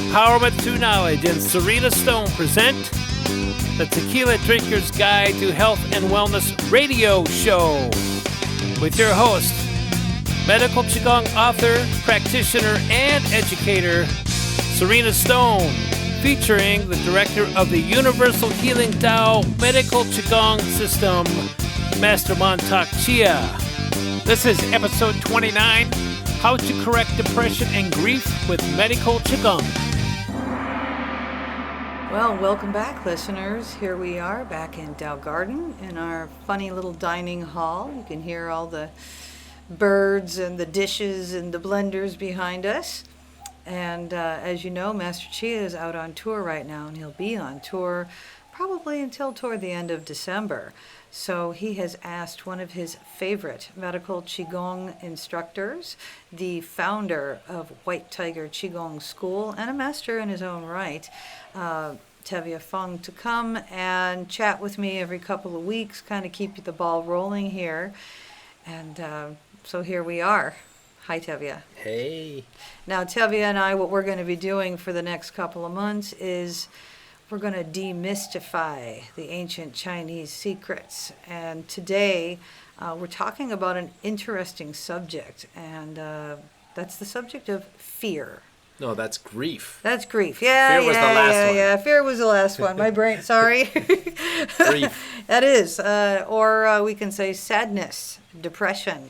Empowerment Through Knowledge and Sarina Stone present the Tequila Drinker's Guide to Health and Wellness radio show with your host, Medical QiGong author, practitioner, and educator, Sarina Stone, featuring the director of the Universal Healing Tao Medical QiGong System, Master Mantak Chia. This is episode 29, How to Correct Depression and Grief with Medical QiGong. Well, welcome back, listeners. Here we are back in Tao Garden in our funny little dining hall. You can hear all the birds and the dishes and the blenders behind us. And as you know, Master Chia is out on tour right now, and he'll be on tour probably until toward the end of December. So he has asked one of his favorite Medical QiGong instructors, the founder of White Tiger QiGong School and a master in his own right, Tevia Feng, to come and chat with me every couple of weeks, kind of keep the ball rolling here. And so here we are. Hi, Tevia. Hey. Now, Tevia and I, what we're going to be doing for the next couple of months is we're going to demystify the ancient Chinese secrets. And today, we're talking about an interesting subject, and that's the subject of fear. No, that's grief. That's grief. Yeah, Fear was the last one. Yeah. Fear was the last one. My brain, sorry. Grief. That is. Or we can say sadness, depression,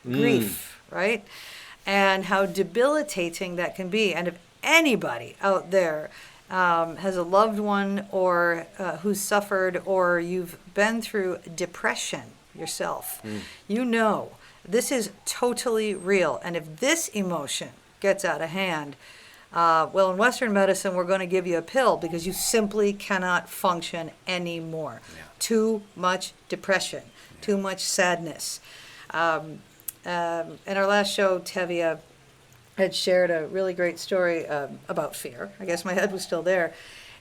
grief, right? And how debilitating that can be. And if anybody out there has a loved one or who's suffered, or you've been through depression yourself, you know this is totally real. And if this emotion gets out of hand, well, in Western medicine, we're going to give you a pill because you simply cannot function anymore. Yeah. Too much depression, too much sadness. In our last show, Tevia had shared a really great story about fear. I guess my head was still there.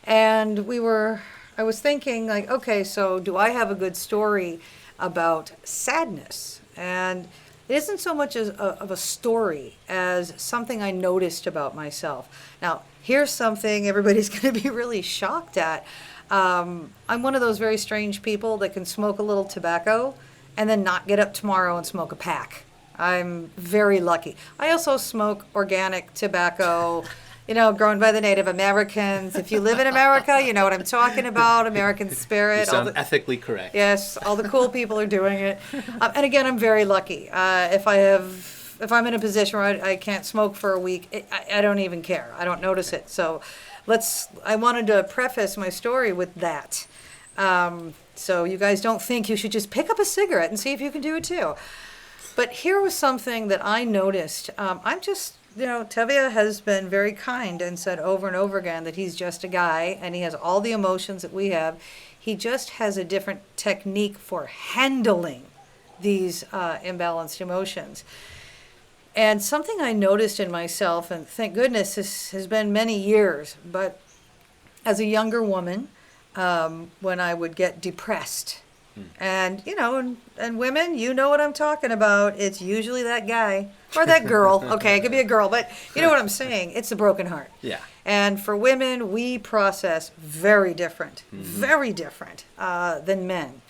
And I was thinking, like, okay, so do I have a good story about sadness? And it isn't so much of a story as something I noticed about myself. Now, here's something everybody's going to be really shocked at. I'm one of those very strange people that can smoke a little tobacco and then not get up tomorrow and smoke a pack. I'm very lucky. I also smoke organic tobacco, grown by the Native Americans. If you live in America, you know what I'm talking about, American spirit. You sound ethically correct. Yes, all the cool people are doing it. And again, I'm very lucky. If I'm in a position where I can't smoke for a week, I don't even care. I don't notice it. So I wanted to preface my story with that. So you guys don't think you should just pick up a cigarette and see if you can do it too. But here was something that I noticed. Tevia has been very kind and said over and over again that he's just a guy and he has all the emotions that we have. He just has a different technique for handling these imbalanced emotions. And something I noticed in myself, and thank goodness this has been many years, but as a younger woman, when I would get depressed, and women, you know what I'm talking about. It's usually that guy or that girl. Okay, it could be a girl, but you know what I'm saying. It's a broken heart. Yeah. And for women, we process very different than men.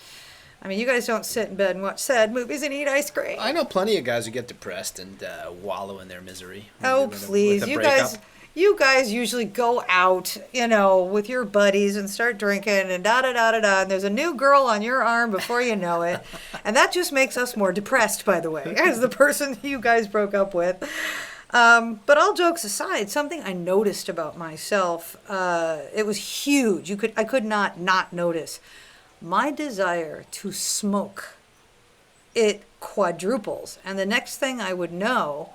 I mean, you guys don't sit in bed and watch sad movies and eat ice cream. I know plenty of guys who get depressed and wallow in their misery. Oh, please. You guys usually go out, with your buddies and start drinking and da-da-da-da-da, and there's a new girl on your arm before you know it. And that just makes us more depressed, by the way, as the person you guys broke up with. But all jokes aside, something I noticed about myself, it was huge. I could not notice. My desire to smoke, it quadruples. And the next thing I would know,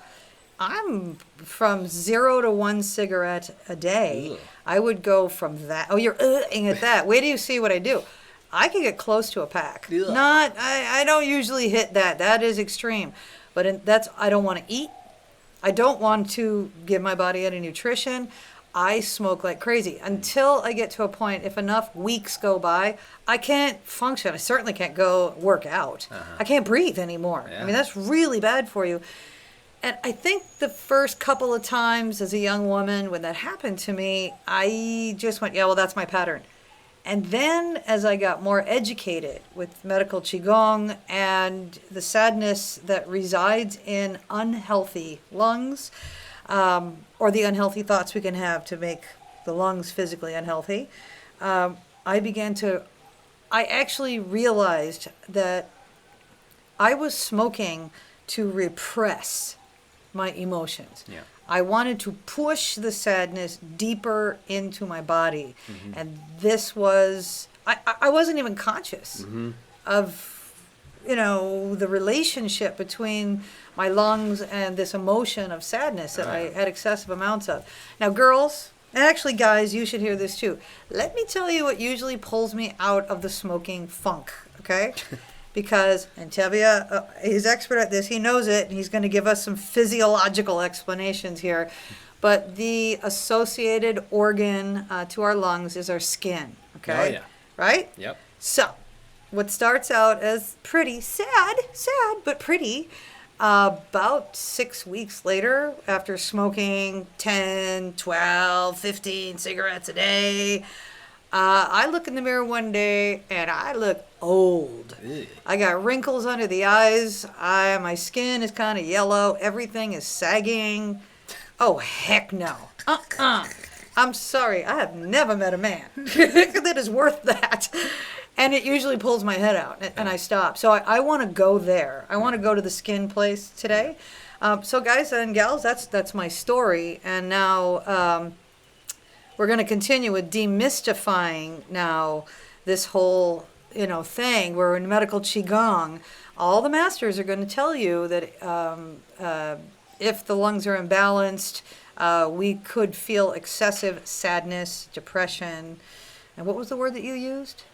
I'm from 0 to 1 cigarette a day. Ugh. I would go from that. Oh, you're at that. Wait till you see what I do. I can get close to a pack. Ugh. I don't usually hit that. That is extreme. But I don't want to eat. I don't want to give my body any nutrition. I smoke like crazy until I get to a point, if enough weeks go by, I can't function. I certainly can't go work out. I can't breathe anymore. Yeah. I mean, that's really bad for you. And I think the first couple of times as a young woman when that happened to me, I just went, yeah, well, that's my pattern. And then as I got more educated with medical Qigong and the sadness that resides in unhealthy lungs, or the unhealthy thoughts we can have to make the lungs physically unhealthy, I actually realized that I was smoking to repress my emotions. Yeah. I wanted to push the sadness deeper into my body. And this was, I wasn't even conscious of, the relationship between my lungs and this emotion of sadness that I had excessive amounts of. Now, girls, and actually guys, you should hear this too. Let me tell you what usually pulls me out of the smoking funk, okay? Because, and Tevia, he's expert at this, he knows it, and he's going to give us some physiological explanations here. But the associated organ to our lungs is our skin, okay? Oh, yeah. Right? Yep. So, what starts out as pretty sad, but pretty, about 6 weeks later, after smoking 10, 12, 15 cigarettes a day, I look in the mirror one day and I look old. Ew. I got wrinkles under the eyes. My skin is kind of yellow. Everything is sagging. Oh, heck no. I'm sorry. I have never met a man that is worth that. And it usually pulls my head out and I stop. So I want to go there. I want to go to the skin place today. So guys and gals, that's my story. And now we're going to continue with demystifying now this whole, thing where in medical Qigong, all the masters are going to tell you that if the lungs are imbalanced, we could feel excessive sadness, depression, and what was the word that you used?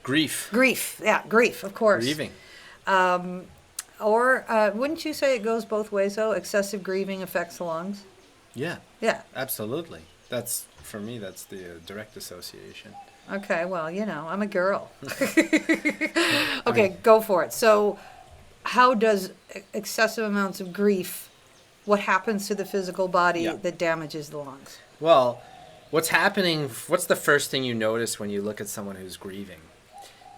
Grief. Grief, yeah, grief, of course. Grieving. Or wouldn't you say it goes both ways, though? Excessive grieving affects the lungs? Yeah. Yeah. Absolutely. For me, that's the direct association. Okay, well, I'm a girl. Okay, go for it. So how does excessive amounts of grief, what happens to the physical body that damages the lungs? Well, what's the first thing you notice when you look at someone who's grieving?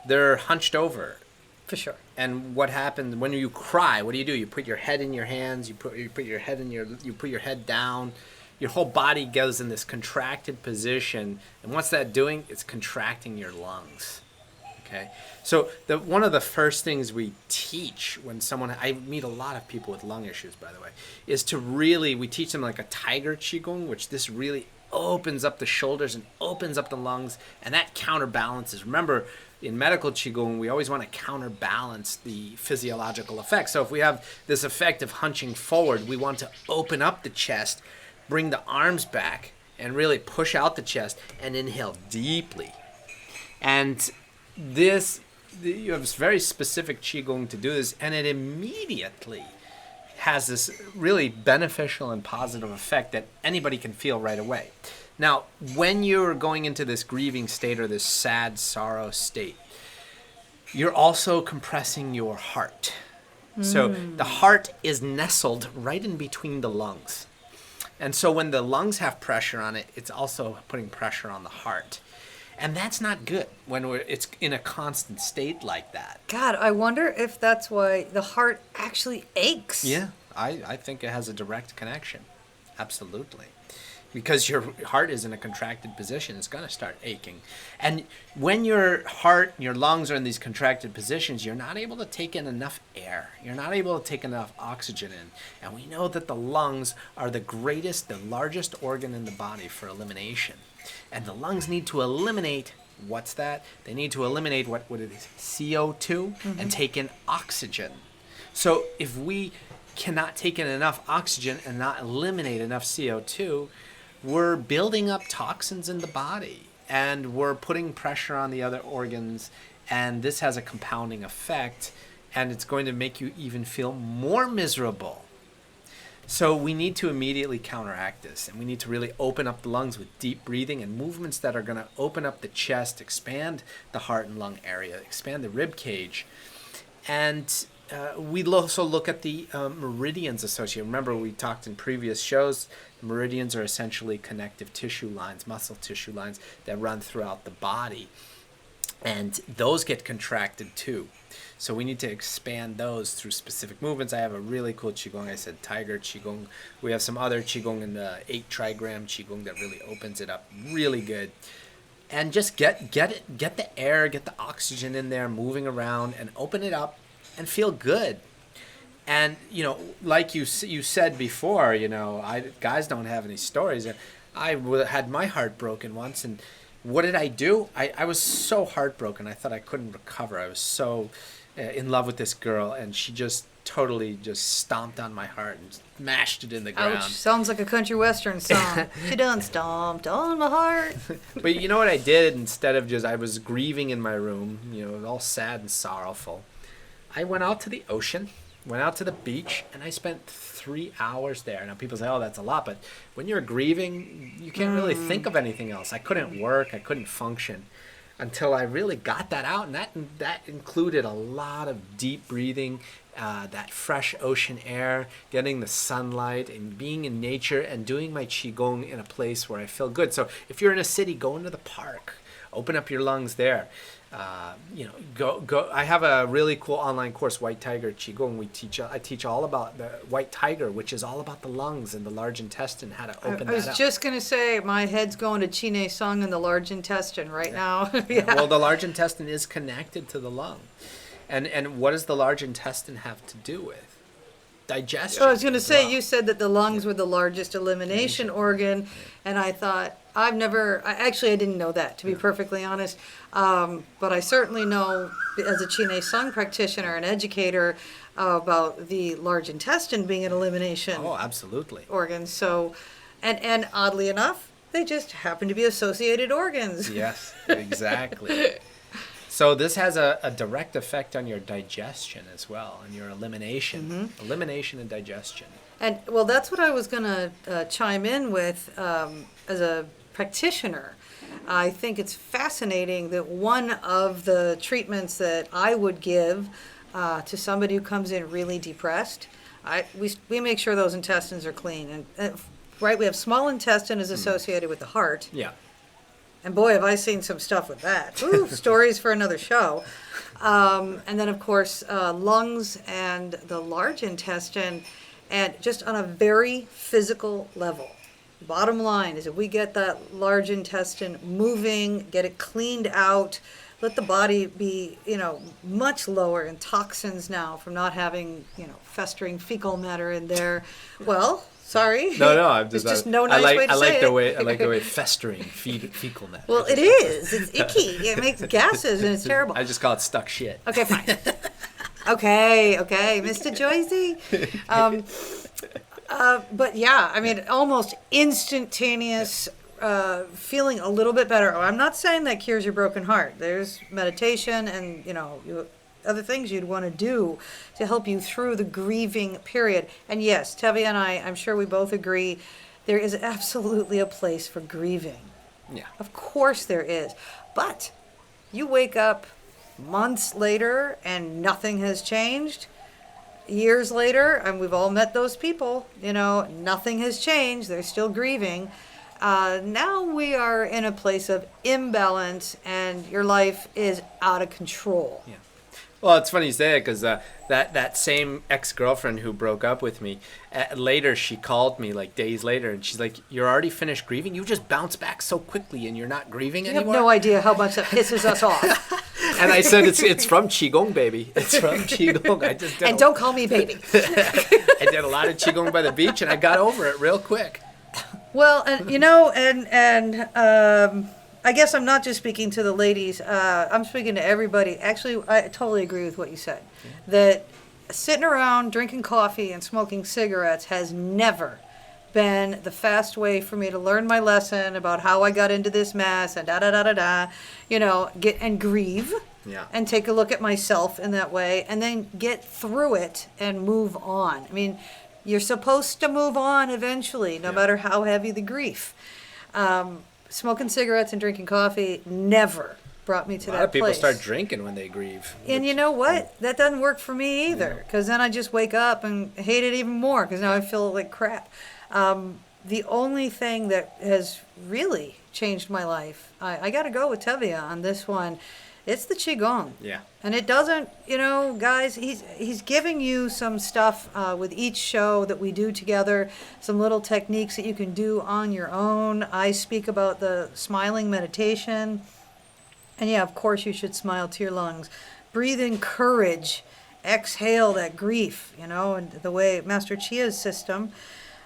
They're hunched over. For sure. And what happens when you cry? What do? You put your head in your hands. You put your head you put your head down. Your whole body goes in this contracted position, and what's that doing? It's contracting your lungs. Okay, so one of the first things we teach when I meet a lot of people with lung issues, by the way, is we teach them like a Tiger QiGong, which this really opens up the shoulders and opens up the lungs, and that counterbalances. Remember, in medical Qigong, we always want to counterbalance the physiological effect. So if we have this effect of hunching forward, we want to open up the chest, bring the arms back, and really push out the chest and inhale deeply. And you have this very specific Qigong to do this, and it immediately has this really beneficial and positive effect that anybody can feel right away. Now, when you're going into this grieving state or this sad sorrow state, you're also compressing your heart. So the heart is nestled right in between the lungs. And so when the lungs have pressure on it, it's also putting pressure on the heart. And that's not good when it's in a constant state like that. God, I wonder if that's why the heart actually aches. Yeah, I think it has a direct connection. Absolutely. Because your heart is in a contracted position, it's going to start aching. And when your heart and your lungs are in these contracted positions, you're not able to take in enough air. You're not able to take enough oxygen in. And we know that the lungs are the largest organ in the body for elimination. And the lungs need to eliminate, what's that? They need to eliminate what it is, CO2, and take in oxygen. So if we cannot take in enough oxygen and not eliminate enough CO2, we're building up toxins in the body and we're putting pressure on the other organs, and this has a compounding effect, and it's going to make you even feel more miserable. So we need to immediately counteract this, and we need to really open up the lungs with deep breathing and movements that are going to open up the chest, expand the heart and lung area, expand the rib cage. And we also look at the meridians associated. Remember, we talked in previous shows, meridians are essentially connective tissue lines, muscle tissue lines that run throughout the body. And those get contracted too. So we need to expand those through specific movements. I have a really cool Qigong. I said Tiger QiGong. We have some other Qigong in the 8 trigram Qigong that really opens it up really good. And just get the air, get the oxygen in there, moving around, and open it up and feel good. And, like you said before, guys don't have any stories. I had my heart broken once, and what did I do? I was so heartbroken. I thought I couldn't recover. I was so in love with this girl, and she just totally just stomped on my heart and smashed it in the ground. Ouch, sounds like a country western song. She done stomped on my heart. But you know what I did? Instead of I was grieving in my room, all sad and sorrowful. I went out to the ocean, went out to the beach, and I spent 3 hours there. Now people say, oh, that's a lot, but when you're grieving, you can't really think of anything else. I couldn't work, I couldn't function until I really got that out, and that included a lot of deep breathing, that fresh ocean air, getting the sunlight, and being in nature, and doing my Qigong in a place where I feel good. So if you're in a city, go into the park, open up your lungs there. Go. I have a really cool online course, White Tiger QiGong. I teach all about the white tiger, which is all about the lungs and the large intestine, how to open that up. I was just going to say, my head's going to Chine Sung and the large intestine right now. Yeah. Well, the large intestine is connected to the lung. And what does the large intestine have to do with? Digestion. I was going to say, you said that the lungs were the largest elimination organ, and I thought, I didn't know that, to be perfectly honest. But I certainly know, as a Chine Sung practitioner and educator, about the large intestine being an elimination organ. So, and oddly enough, they just happen to be associated organs. Yes, exactly. So this has a direct effect on your digestion as well, and your elimination. Elimination and digestion. And, well, that's what I was going to chime in with as a practitioner. I think it's fascinating that one of the treatments that I would give to somebody who comes in really depressed, we make sure those intestines are clean. And right, we have small intestine is associated with the heart. Yeah. And boy, have I seen some stuff with that. Ooh, stories for another show. And then, of course, lungs and the large intestine, and just on a very physical level. Bottom line is if we get that large intestine moving, get it cleaned out, let the body be, much lower in toxins now from not having, festering fecal matter in there. Well, sorry. No, I'm just. It's just no nice way to say it. I like the way festering fecal matter. Well, it is. It's icky. It makes gases, and it's terrible. I just call it stuck shit. Okay, fine. Okay, Mr. Joycey. But yeah, I mean, almost instantaneous feeling a little bit better. I'm not saying that cures your broken heart. There's meditation and, other things you'd want to do to help you through the grieving period. And yes, Tevia and I'm sure we both agree, there is absolutely a place for grieving. Yeah. Of course there is. But you wake up months later and nothing has changed. Years later, and we've all met those people, nothing has changed. They're still grieving. Now we are in a place of imbalance and your life is out of control. Yeah. Well, it's funny you say it because that same ex-girlfriend who broke up with me, later she called me like days later and she's like, you're already finished grieving? You just bounce back so quickly and you're not grieving anymore? You have no idea how much that pisses us off. And I said, it's from Qigong, baby. It's from Qigong. I just did don't call me baby. I did a lot of Qigong by the beach and I got over it real quick. Well, and I guess I'm not just speaking to the ladies. I'm speaking to everybody. Actually, I totally agree with what you said. Yeah. That sitting around drinking coffee and smoking cigarettes has never been the fast way for me to learn my lesson about how I got into this mess and get and grieve. Yeah. And take a look at myself in that way and then get through it and move on. I mean, you're supposed to move on eventually, no matter how heavy the grief. Smoking cigarettes and drinking coffee, never brought me to A that lot of people place. start drinking when they grieve. And you know what? That doesn't work for me either, because then I just wake up and hate it even more, because now I feel like crap. The only thing that has really changed my life, I got to go with Tevia on this one. It's the Qigong. Yeah. And it doesn't, guys, he's giving you some stuff with each show that we do together, some little techniques that you can do on your own. I speak about the smiling meditation. And yeah, of course you should smile to your lungs. Breathe in courage. Exhale that grief, and the way Master Chia's system.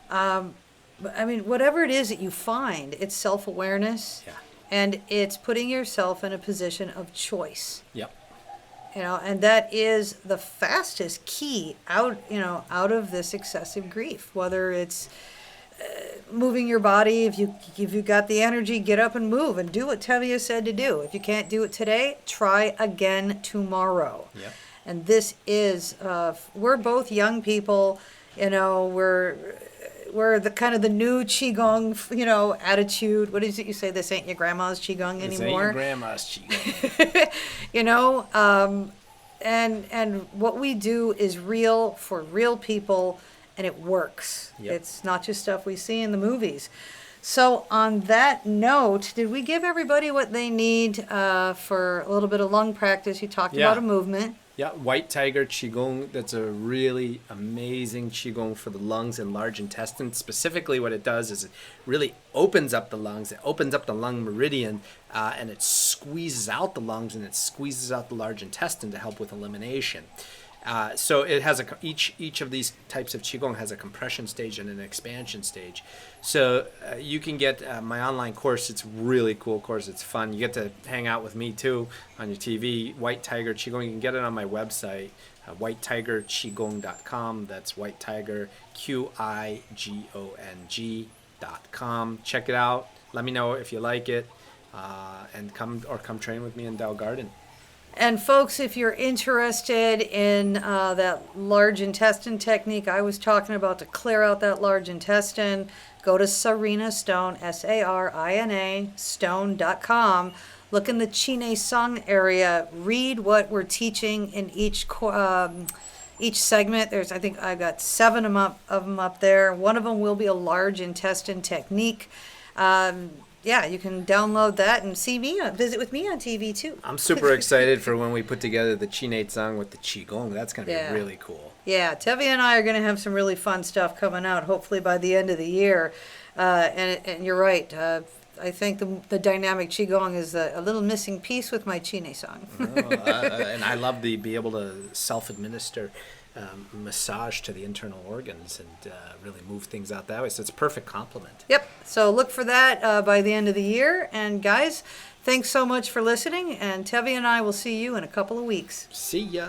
Whatever it is that you find, it's self-awareness. Yeah. And it's putting yourself in a position of choice. Yep. And that is the fastest key out of this excessive grief. Whether it's moving your body, if you got the energy, get up and move and do what Tevia said to do. If you can't do it today, try again tomorrow. Yep. And this is, we're both young people, we're the kind of the new Qigong, attitude. What is it you say? This ain't your grandma's Qigong anymore. This ain't your grandma's Qigong. And what we do is real for real people, and it works. Yep. It's not just stuff we see in the movies. So on that note, did we give everybody what they need for a little bit of lung practice? You talked about a movement. Yeah, White Tiger QiGong, that's a really amazing QiGong for the lungs and large intestine. Specifically what it does is it really opens up the lungs, it opens up the lung meridian, and it squeezes out the lungs and it squeezes out the large intestine to help with elimination. So it has each of these types of Qigong has a compression stage and an expansion stage. So you can get my online course. It's a really cool course. It's fun. You get to hang out with me too on your TV. White Tiger QiGong. You can get it on my website, whitetigerqigong.com. That's White Tiger QiGong.com. Check it out. Let me know if you like it, and come train with me in Dow Garden. And folks, if you're interested in that large intestine technique I was talking about to clear out that large intestine, go to Sarina Stone, Sarina Stone.com. Look in the Chine Sung area. Read what we're teaching in each segment. I think I've got 7 of them up there. One of them will be a large intestine technique. Yeah, you can download that and see me, visit with me on TV too. I'm super excited for when we put together the Chine Tsang with the Qigong. That's going to be really cool. Yeah, Tevia and I are going to have some really fun stuff coming out, hopefully by the end of the year. And you're right. I think the dynamic Qigong is a little missing piece with my Chine Song. And I love to be able to self-administer massage to the internal organs and really move things out that way. So it's a perfect complement. Yep. So look for that by the end of the year. And guys, thanks so much for listening. And Tevia and I will see you in a couple of weeks. See ya.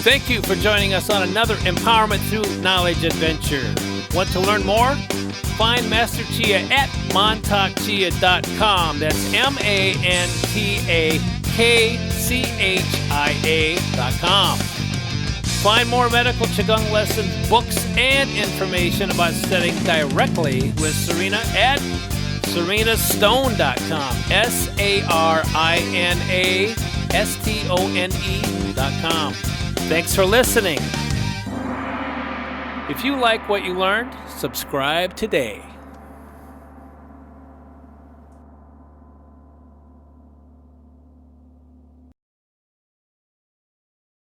Thank you for joining us on another Empowerment Through Knowledge adventure. Want to learn more? Find Master Chia at mantakchia.com. That's mantakchia.com. Find more medical Qigong lessons, books, and information about studying directly with Sarina at sarinastone.com. sarinastone.com. Thanks for listening. If you like what you learned, subscribe today.